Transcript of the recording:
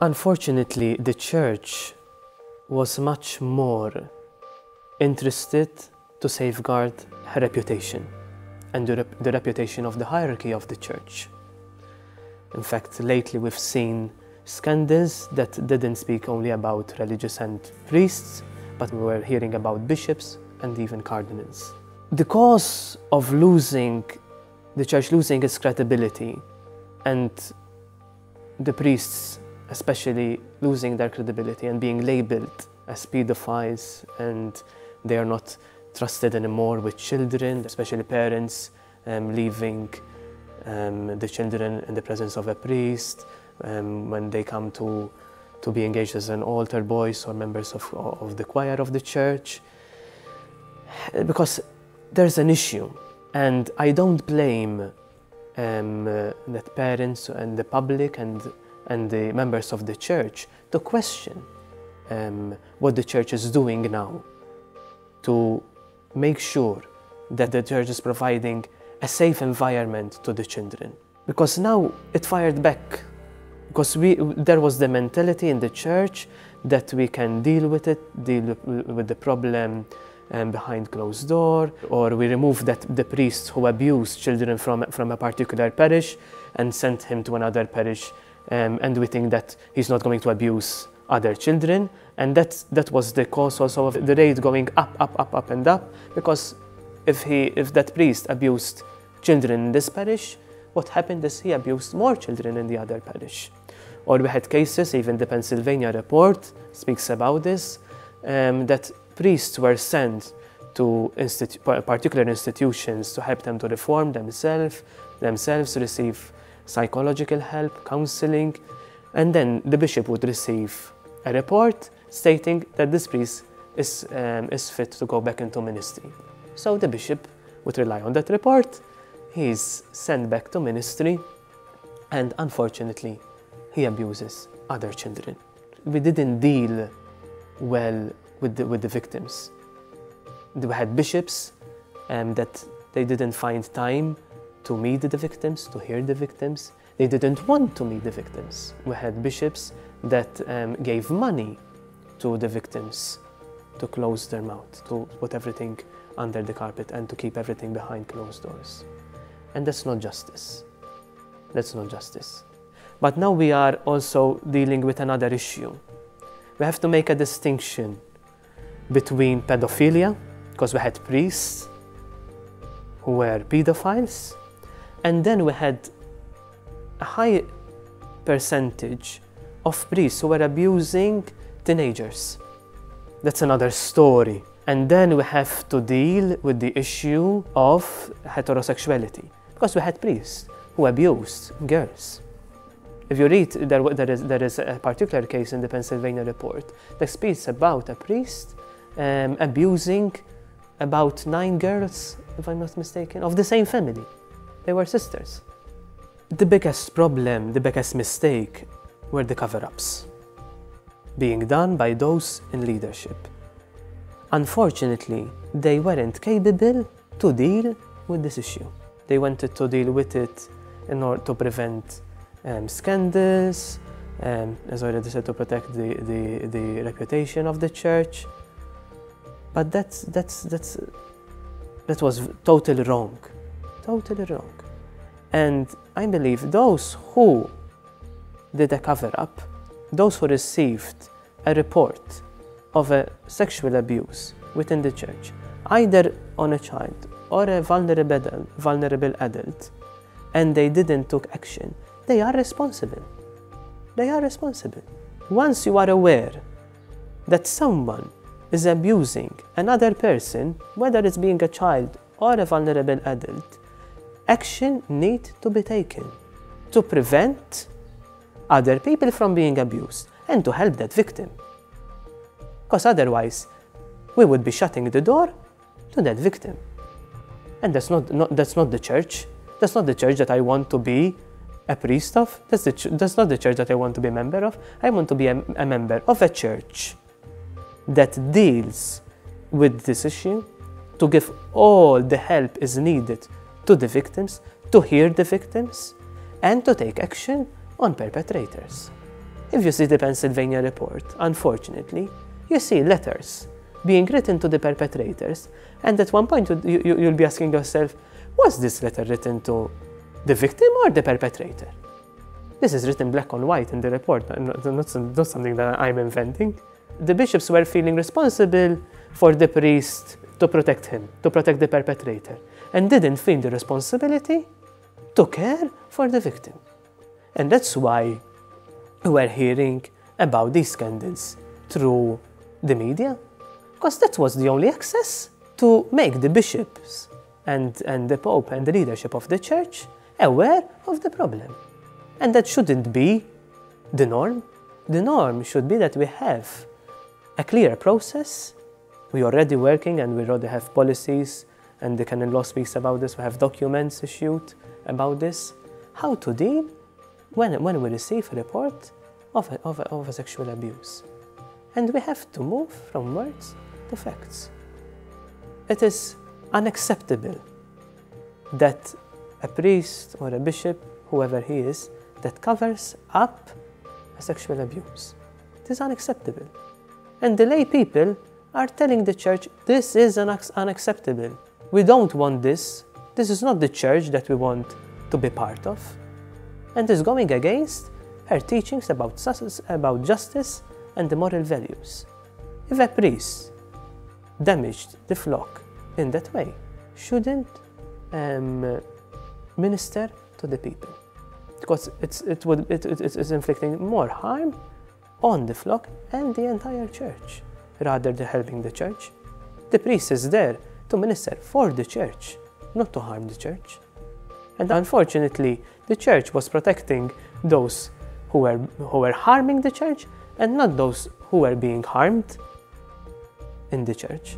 Unfortunately, the church was much more interested to safeguard her reputation and the reputation of the hierarchy of the church. In fact, lately we've seen scandals that didn't speak only about religious and priests, but we were hearing about bishops and even cardinals. The cause of the church losing its credibility and the priests especially losing their credibility and being labeled as pedophiles, and they are not trusted anymore with children, especially parents leaving the children in the presence of a priest when they come to be engaged as an altar boys or members of the choir of the church, because there's an issue. And I don't blame that parents and the public and the members of the church to question what the church is doing now to make sure that the church is providing a safe environment to the children. Because now it fired back. Because there was the mentality in the church that we can deal with the problem behind closed door, or we remove the priest who abused children from a particular parish and sent him to another parish, and we think that he's not going to abuse other children. And that was the cause also of the rate going up and up, because if that priest abused children in this parish, what happened is he abused more children in the other parish. Or we had cases, even the Pennsylvania report speaks about this, that priests were sent to particular institutions to help them to reform themselves, receive psychological help, counseling, and then the bishop would receive a report stating that this priest is fit to go back into ministry. So the bishop would rely on that report, he's sent back to ministry, and unfortunately, he abuses other children. We didn't deal well with the victims. We had bishops that they didn't find time to meet the victims, to hear the victims. They didn't want to meet the victims. We had bishops that gave money to the victims to close their mouth, to put everything under the carpet and to keep everything behind closed doors. And that's not justice. That's not justice. But now we are also dealing with another issue. We have to make a distinction between pedophilia, because we had priests who were pedophiles, and then we had a high percentage of priests who were abusing teenagers. That's another story. And then we have to deal with the issue of heterosexuality, because we had priests who abused girls. If you read, there is a particular case in the Pennsylvania report that speaks about a priest abusing about 9 girls, if I'm not mistaken, of the same family. They were sisters. The biggest problem, the biggest mistake were the cover-ups being done by those in leadership. Unfortunately, they weren't capable to deal with this issue. They wanted to deal with it in order to prevent scandals, as I already said, to protect the reputation of the church. But that was totally wrong, totally wrong. And I believe those who did a cover-up, those who received a report of a sexual abuse within the church, either on a child or a vulnerable adult, and they didn't take action, they are responsible. They are responsible. Once you are aware that someone is abusing another person, whether it's being a child or a vulnerable adult, action needs to be taken to prevent other people from being abused and to help that victim. Because otherwise, we would be shutting the door to that victim. And that's not the church. That's not the church that I want to be a priest of. That's not the church that I want to be a member of. I want to be a member of a church that deals with this issue, to give all the help is needed to the victims, to hear the victims, and to take action on perpetrators. If you see the Pennsylvania report, unfortunately, you see letters being written to the perpetrators, and at one point you'll be asking yourself, was this letter written to the victim or the perpetrator? This is written black on white in the report, not something that I'm inventing. The bishops were feeling responsible for the priest to protect him, to protect the perpetrator, and didn't feel the responsibility to care for the victim. And that's why we're hearing about these scandals through the media, because that was the only access to make the bishops and the Pope and the leadership of the Church aware of the problem. And that shouldn't be the norm. The norm should be that we have a clear process. We're already working and we already have policies, and the canon law speaks about this. We have documents issued about this, how to deal when we receive a report of a sexual abuse. And we have to move from words to facts. It is unacceptable that a priest or a bishop, whoever he is, that covers up a sexual abuse. It is unacceptable. And the lay people are telling the Church, this is unacceptable. We don't want this. This is not the Church that we want to be part of. And is going against her teachings about justice and the moral values. If a priest damaged the flock in that way, shouldn't minister to the people, because it's inflicting more harm on the flock and the entire Church, rather than helping the Church. The priest is there to minister for the Church, not to harm the Church. And unfortunately, the Church was protecting those who were harming the Church and not those who were being harmed in the Church.